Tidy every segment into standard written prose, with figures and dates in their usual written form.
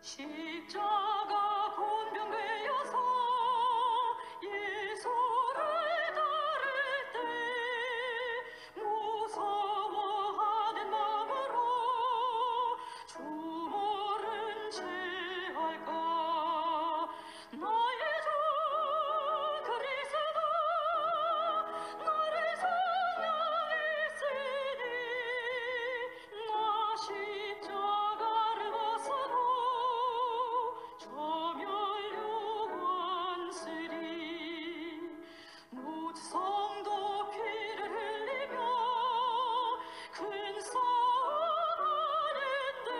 십자가 곤병되어서 예수를 따를 때 무서워하는 마음으로 주 모른 채 할까. 나의 주 그리스도 나를 사랑했으니 나 십자가를 벗어도 저멸류관쓰리. 모든 성도 피를 흘리며 큰 싸움하는데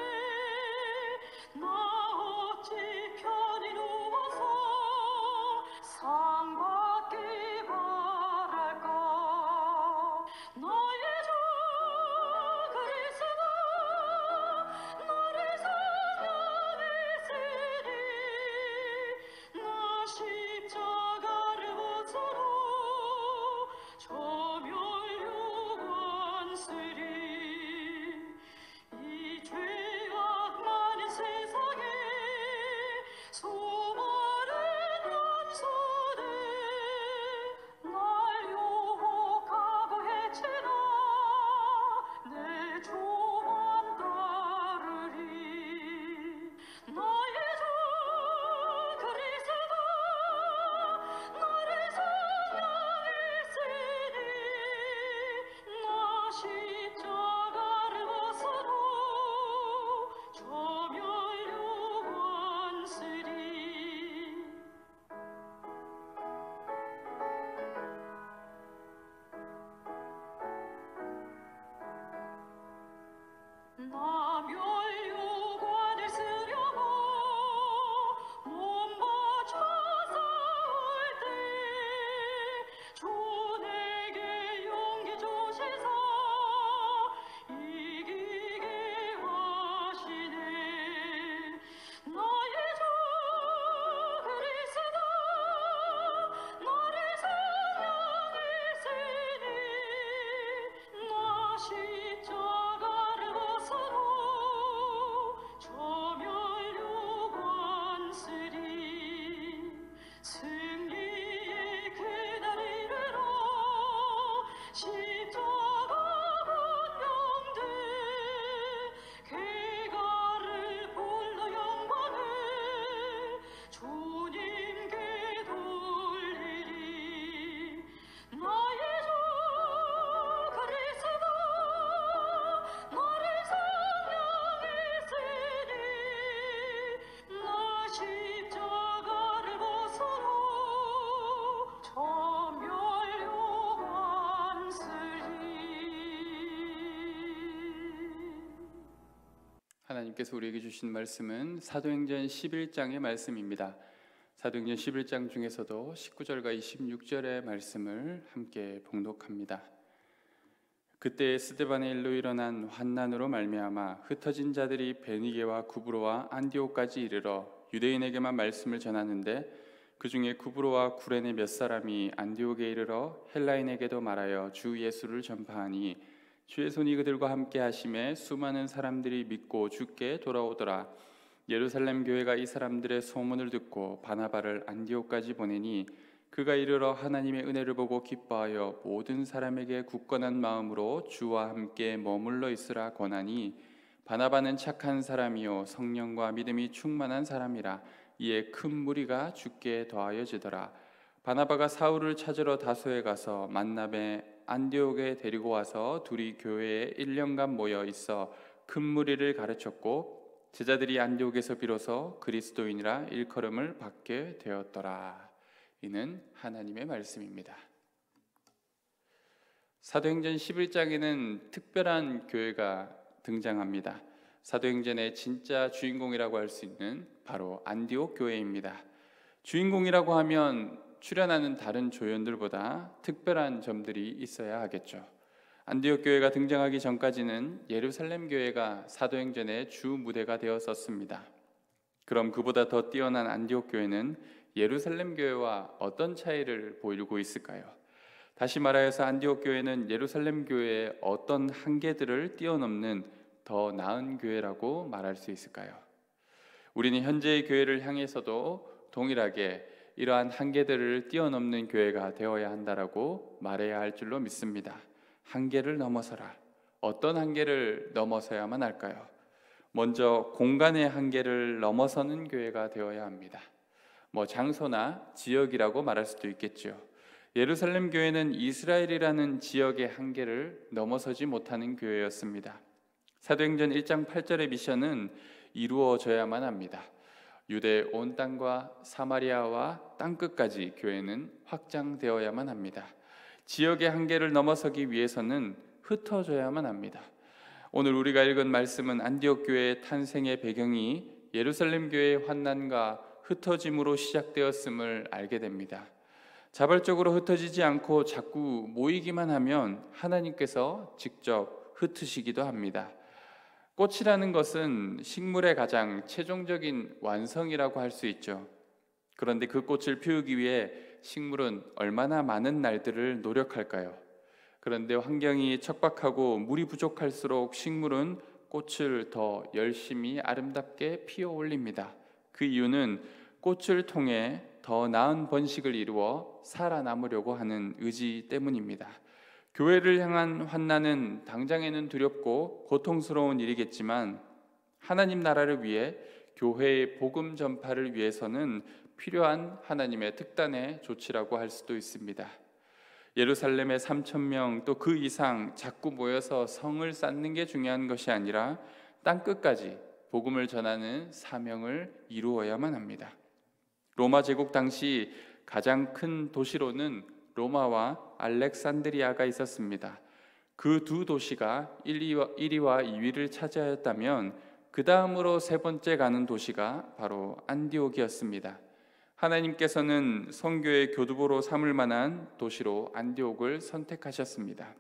나 어찌 편히 누워서 상 받기 바랄까. 나의 주 그리스도 나를 사랑했으니 나 십자가를 벗어도 저멸류관쓰리. 이 죄악 많은 세상에 수많은 원수들 날 유혹하고 해치나 내 주만 따르리. 나의 주 그리스도 나를 사랑했으니 나 십자가를 벗어도 저멸류관쓰리. 나 멸류관을 쓰려고 몸 바쳐 싸울 때 주 내게 용기 주시사 이기게 하시네. 나의 주 그리스도 나를 사랑했으니 나 십자가를 벗어도 저멸류관쓰리. 승리의 그날 이르러 십자가 분명돼 개가를 불러 영광을 주님께 돌리리. 나의 주 그리스도 나를 사랑했으니 나 십자가를 벗어도 저멸류관쓰리. 하나님께서 우리에게 주신 말씀은 사도행전 11장의 말씀입니다. 사도행전 11장 중에서도 19절과 26절의 말씀을 함께 봉독합니다. 그때 스데반의 일로 일어난 환난으로 말미암아 흩어진 자들이 베니게와 구브로와 안디옥까지 이르러 유대인에게만 말씀을 전하는데 그 중에 구브로와 구레네 몇 사람이 안디옥에 이르러 헬라인에게도 말하여 주 예수를 전파하니 주의 손이 그들과 함께 하심에 수많은 사람들이 믿고 주께 돌아오더라. 예루살렘 교회가 이 사람들의 소문을 듣고 바나바를 안디옥까지 보내니 그가 이르러 하나님의 은혜를 보고 기뻐하여 모든 사람에게 굳건한 마음으로 주와 함께 머물러 있으라 권하니 바나바는 착한 사람이요 성령과 믿음이 충만한 사람이라. 이에 큰 무리가 주께 더하여지더라. 바나바가 사울을 찾으러 다소에 가서 만나베 안디옥에 데리고 와서 둘이 교회에 1년간 모여 있어 큰 무리를 가르쳤고 제자들이 안디옥에서 비로소 그리스도인이라 일컬음을 받게 되었더라. 이는 하나님의 말씀입니다. 사도행전 11장에는 특별한 교회가 등장합니다. 사도행전의 진짜 주인공이라고 할 수 있는 바로 안디옥 교회입니다. 주인공이라고 하면 출연하는 다른 조연들보다 특별한 점들이 있어야 하겠죠. 안디옥 교회가 등장하기 전까지는 예루살렘 교회가 사도행전의 주 무대가 되었었습니다. 그럼 그보다 더 뛰어난 안디옥 교회는 예루살렘 교회와 어떤 차이를 보이고 있을까요? 다시 말하여서 안디옥 교회는 예루살렘 교회의 어떤 한계들을 뛰어넘는 더 나은 교회라고 말할 수 있을까요? 우리는 현재의 교회를 향해서도 동일하게 이러한 한계들을 뛰어넘는 교회가 되어야 한다라고 말해야 할 줄로 믿습니다. 한계를 넘어서라. 어떤 한계를 넘어서야만 할까요? 먼저 공간의 한계를 넘어서는 교회가 되어야 합니다. 장소나 지역이라고 말할 수도 있겠죠. 예루살렘 교회는 이스라엘이라는 지역의 한계를 넘어서지 못하는 교회였습니다. 사도행전 1장 8절의 미션은 이루어져야만 합니다. 유대 온 땅과 사마리아와 땅끝까지 교회는 확장되어야만 합니다. 지역의 한계를 넘어서기 위해서는 흩어져야만 합니다. 오늘 우리가 읽은 말씀은 안디옥 교회의 탄생의 배경이 예루살렘 교회의 환난과 흩어짐으로 시작되었음을 알게 됩니다. 자발적으로 흩어지지 않고 자꾸 모이기만 하면 하나님께서 직접 흩으시기도 합니다. 꽃이라는 것은 식물의 가장 최종적인 완성이라고 할 수 있죠. 그런데 그 꽃을 피우기 위해 식물은 얼마나 많은 날들을 노력할까요? 그런데 환경이 척박하고 물이 부족할수록 식물은 꽃을 더 열심히 아름답게 피어 올립니다. 그 이유는 꽃을 통해 더 나은 번식을 이루어 살아남으려고 하는 의지 때문입니다. 교회를 향한 환난은 당장에는 두렵고 고통스러운 일이겠지만 하나님 나라를 위해 교회의 복음 전파를 위해서는 필요한 하나님의 특단의 조치라고 할 수도 있습니다. 예루살렘의 3,000명 또 그 이상 자꾸 모여서 성을 쌓는 게 중요한 것이 아니라 땅끝까지 복음을 전하는 사명을 이루어야만 합니다. 로마 제국 당시 가장 큰 도시로는 로마와 알렉산드리아가 있었습니다. 그 두 도시가 1위와 2위를 차지하였다면 그 다음으로 세 번째 가는 도시가 바로 안디옥이었습니다. 하나님께서는 선교의 교두보로 삼을 만한 도시로 안디옥을 선택하셨습니다.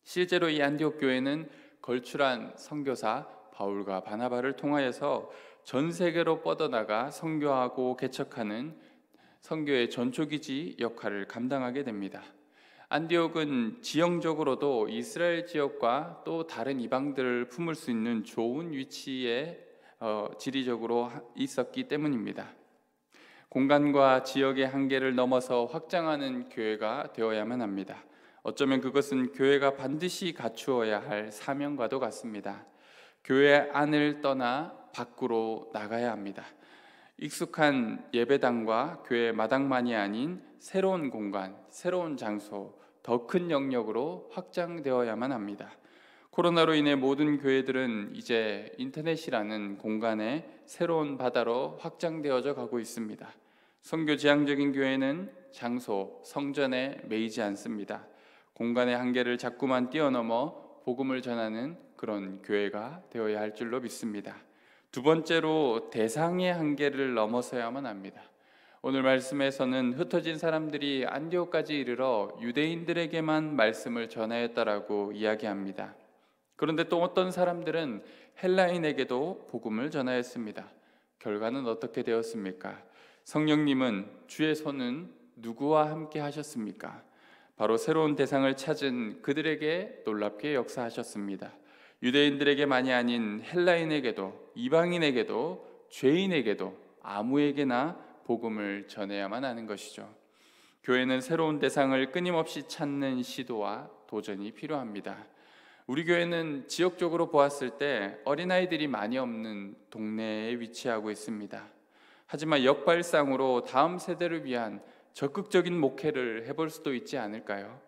실제로 이 안디옥 교회는 걸출한 선교사 바울과 바나바를 통하여서 전 세계로 뻗어나가 선교하고 개척하는 선교의 전초기지 역할을 감당하게 됩니다. 안디옥은 지형적으로도 이스라엘 지역과 또 다른 이방들을 품을 수 있는 좋은 위치에 지리적으로 있었기 때문입니다. 공간과 지역의 한계를 넘어서 확장하는 교회가 되어야만 합니다. 어쩌면 그것은 교회가 반드시 갖추어야 할 사명과도 같습니다. 교회 안을 떠나 밖으로 나가야 합니다. 익숙한 예배당과 교회 마당만이 아닌 새로운 공간, 새로운 장소, 더 큰 영역으로 확장되어야만 합니다. 코로나로 인해 모든 교회들은 이제 인터넷이라는 공간의 새로운 바다로 확장되어져 가고 있습니다. 선교 지향적인 교회는 장소, 성전에 매이지 않습니다. 공간의 한계를 자꾸만 뛰어넘어 복음을 전하는 그런 교회가 되어야 할 줄로 믿습니다. 두 번째로 대상의 한계를 넘어서야만 합니다. 오늘 말씀에서는 흩어진 사람들이 안디옥까지 이르러 유대인들에게만 말씀을 전하였다라고 이야기합니다. 그런데 또 어떤 사람들은 헬라인에게도 복음을 전하였습니다. 결과는 어떻게 되었습니까? 성령님은 주의 손은 누구와 함께 하셨습니까? 바로 새로운 대상을 찾은 그들에게 놀랍게 역사하셨습니다. 유대인들에게만이 아닌 헬라인에게도, 이방인에게도, 죄인에게도 아무에게나 복음을 전해야만 하는 것이죠. 교회는 새로운 대상을 끊임없이 찾는 시도와 도전이 필요합니다. 우리 교회는 지역적으로 보았을 때 어린아이들이 많이 없는 동네에 위치하고 있습니다. 하지만 역발상으로 다음 세대를 위한 적극적인 목회를 해볼 수도 있지 않을까요?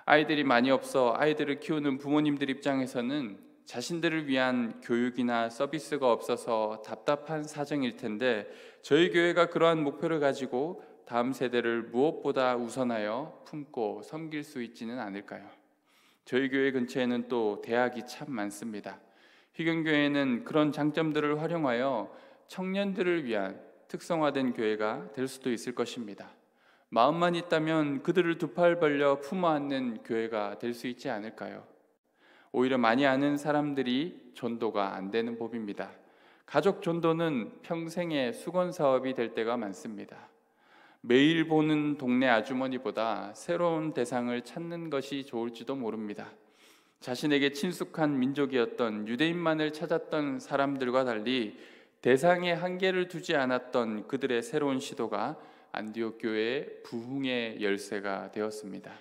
아이들이 많이 없어 아이들을 키우는 부모님들 입장에서는 자신들을 위한 교육이나 서비스가 없어서 답답한 사정일 텐데 저희 교회가 그러한 목표를 가지고 다음 세대를 무엇보다 우선하여 품고 섬길 수 있지는 않을까요? 저희 교회 근처에는 또 대학이 참 많습니다. 희경교회는 그런 장점들을 활용하여 청년들을 위한 특성화된 교회가 될 수도 있을 것입니다. 마음만 있다면 그들을 두 팔 벌려 품어 안는 교회가 될 수 있지 않을까요? 오히려 많이 아는 사람들이 전도가 안 되는 법입니다. 가족 전도는 평생의 수건 사업이 될 때가 많습니다. 매일 보는 동네 아주머니보다 새로운 대상을 찾는 것이 좋을지도 모릅니다. 자신에게 친숙한 민족이었던 유대인만을 찾았던 사람들과 달리 대상에 한계를 두지 않았던 그들의 새로운 시도가 안디옥 교회의 부흥의 열쇠가 되었습니다.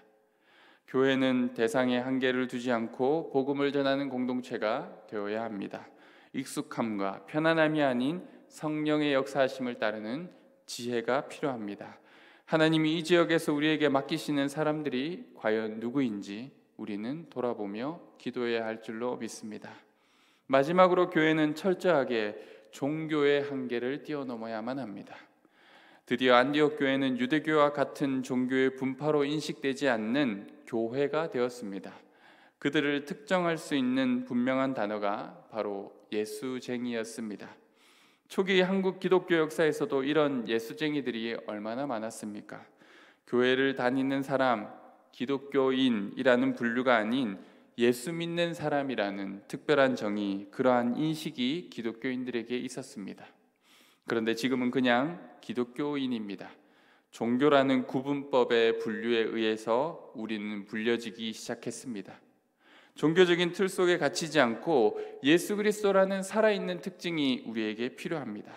교회는 대상에 한계를 두지 않고 복음을 전하는 공동체가 되어야 합니다. 익숙함과 편안함이 아닌 성령의 역사하심을 따르는 지혜가 필요합니다. 하나님이 이 지역에서 우리에게 맡기시는 사람들이 과연 누구인지 우리는 돌아보며 기도해야 할 줄로 믿습니다. 마지막으로 교회는 철저하게 종교의 한계를 뛰어넘어야만 합니다. 드디어 안디옥 교회는 유대교와 같은 종교의 분파로 인식되지 않는 교회가 되었습니다. 그들을 특정할 수 있는 분명한 단어가 바로 예수쟁이였습니다. 초기 한국 기독교 역사에서도 이런 예수쟁이들이 얼마나 많았습니까? 교회를 다니는 사람, 기독교인이라는 분류가 아닌 예수 믿는 사람이라는 특별한 정의, 그러한 인식이 기독교인들에게 있었습니다. 그런데 지금은 그냥 기독교인입니다. 종교라는 구분법의 분류에 의해서 우리는 불려지기 시작했습니다. 종교적인 틀 속에 갇히지 않고 예수 그리스도라는 살아있는 특징이 우리에게 필요합니다.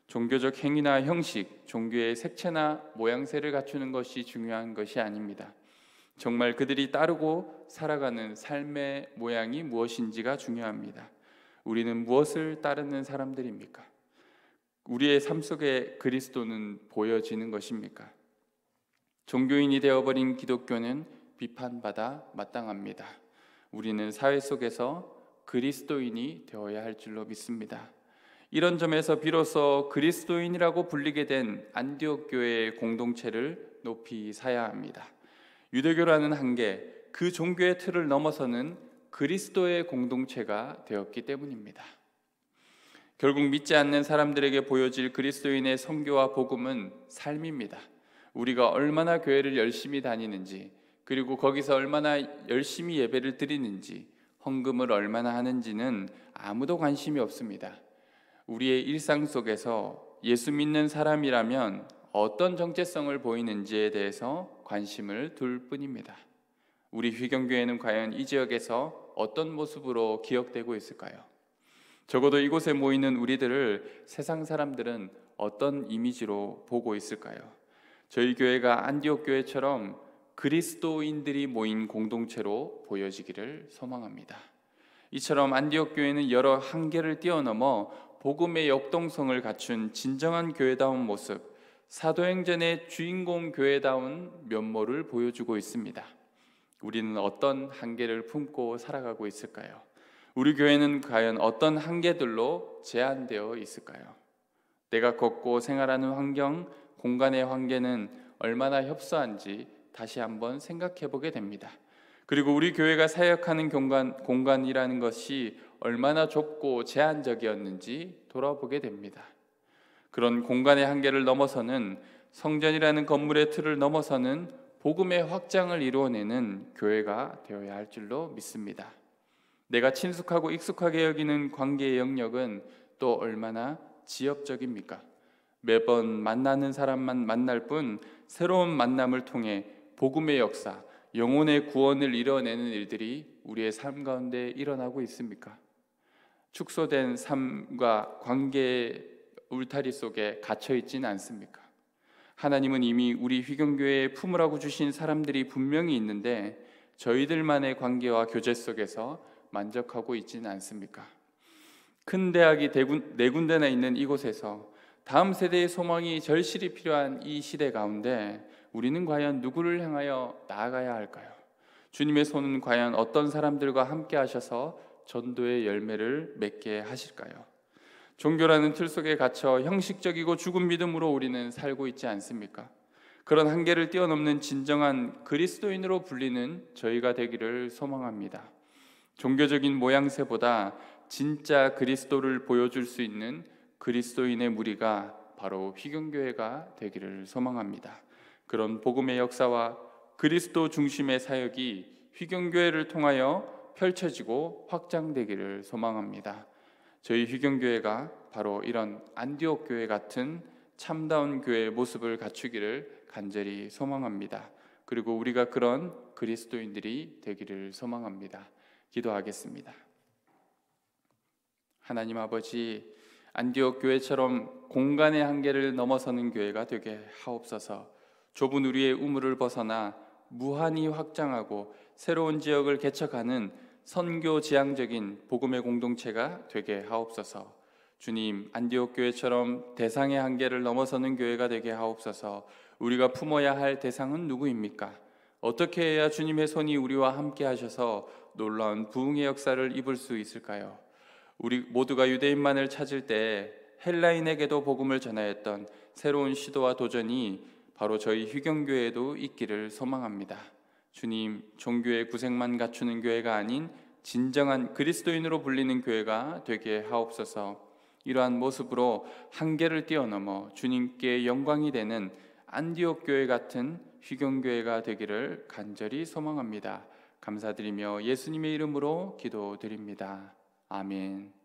종교적 행위나 형식, 종교의 색채나 모양새를 갖추는 것이 중요한 것이 아닙니다. 정말 그들이 따르고 살아가는 삶의 모양이 무엇인지가 중요합니다. 우리는 무엇을 따르는 사람들입니까? 우리의 삶 속에 그리스도는 보여지는 것입니까? 종교인이 되어버린 기독교는 비판받아 마땅합니다. 우리는 사회 속에서 그리스도인이 되어야 할 줄로 믿습니다. 이런 점에서 비로소 그리스도인이라고 불리게 된 안디옥 교회의 공동체를 높이 사야 합니다. 유대교라는 한계, 그 종교의 틀을 넘어서는 그리스도의 공동체가 되었기 때문입니다. 결국 믿지 않는 사람들에게 보여질 그리스도인의 선교와 복음은 삶입니다. 우리가 얼마나 교회를 열심히 다니는지, 그리고 거기서 얼마나 열심히 예배를 드리는지, 헌금을 얼마나 하는지는 아무도 관심이 없습니다. 우리의 일상 속에서 예수 믿는 사람이라면 어떤 정체성을 보이는지에 대해서 관심을 둘 뿐입니다. 우리 휘경교회는 과연 이 지역에서 어떤 모습으로 기억되고 있을까요? 적어도 이곳에 모이는 우리들을 세상 사람들은 어떤 이미지로 보고 있을까요? 저희 교회가 안디옥 교회처럼 그리스도인들이 모인 공동체로 보여지기를 소망합니다. 이처럼 안디옥 교회는 여러 한계를 뛰어넘어 복음의 역동성을 갖춘 진정한 교회다운 모습, 사도행전의 주인공 교회다운 면모를 보여주고 있습니다. 우리는 어떤 한계를 품고 살아가고 있을까요? 우리 교회는 과연 어떤 한계들로 제한되어 있을까요? 내가 걷고 생활하는 환경, 공간의 한계는 얼마나 협소한지 다시 한번 생각해 보게 됩니다. 그리고 우리 교회가 사역하는 공간이라는 것이 얼마나 좁고 제한적이었는지 돌아보게 됩니다. 그런 공간의 한계를 넘어서는, 성전이라는 건물의 틀을 넘어서는 복음의 확장을 이루어내는 교회가 되어야 할 줄로 믿습니다. 내가 친숙하고 익숙하게 여기는 관계의 영역은 또 얼마나 지엽적입니까? 매번 만나는 사람만 만날 뿐 새로운 만남을 통해 복음의 역사, 영혼의 구원을 이뤄내는 일들이 우리의 삶 가운데 일어나고 있습니까? 축소된 삶과 관계의 울타리 속에 갇혀 있지는 않습니까? 하나님은 이미 우리 휘경교회에 품으라고 주신 사람들이 분명히 있는데 저희들만의 관계와 교제 속에서 만족하고 있지는 않습니까? 큰 대학이 네 군데나 있는 이곳에서 다음 세대의 소망이 절실히 필요한 이 시대 가운데 우리는 과연 누구를 향하여 나아가야 할까요? 주님의 손은 과연 어떤 사람들과 함께 하셔서 전도의 열매를 맺게 하실까요? 종교라는 틀 속에 갇혀 형식적이고 죽은 믿음으로 우리는 살고 있지 않습니까? 그런 한계를 뛰어넘는 진정한 그리스도인으로 불리는 저희가 되기를 소망합니다. 종교적인 모양새보다 진짜 그리스도를 보여줄 수 있는 그리스도인의 무리가 바로 휘경교회가 되기를 소망합니다. 그런 복음의 역사와 그리스도 중심의 사역이 휘경교회를 통하여 펼쳐지고 확장되기를 소망합니다. 저희 휘경교회가 바로 이런 안디옥 교회 같은 참다운 교회의 모습을 갖추기를 간절히 소망합니다. 그리고 우리가 그런 그리스도인들이 되기를 소망합니다. 기도하겠습니다. 하나님 아버지, 안디옥 교회처럼 공간의 한계를 넘어서는 교회가 되게 하옵소서. 좁은 우리의 우물을 벗어나 무한히 확장하고 새로운 지역을 개척하는 선교 지향적인 복음의 공동체가 되게 하옵소서. 주님, 안디옥 교회처럼 대상의 한계를 넘어서는 교회가 되게 하옵소서. 우리가 품어야 할 대상은 누구입니까? 어떻게 해야 주님의 손이 우리와 함께 하셔서 놀라운 부흥의 역사를 입을 수 있을까요? 우리 모두가 유대인만을 찾을 때 헬라인에게도 복음을 전하였던 새로운 시도와 도전이 바로 저희 휴경교회에도 있기를 소망합니다. 주님, 종교의 구색만 갖추는 교회가 아닌 진정한 그리스도인으로 불리는 교회가 되게 하옵소서. 이러한 모습으로 한계를 뛰어넘어 주님께 영광이 되는 안디옥 교회 같은 휴경교회가 되기를 간절히 소망합니다. 감사드리며 예수님의 이름으로 기도드립니다. 아멘.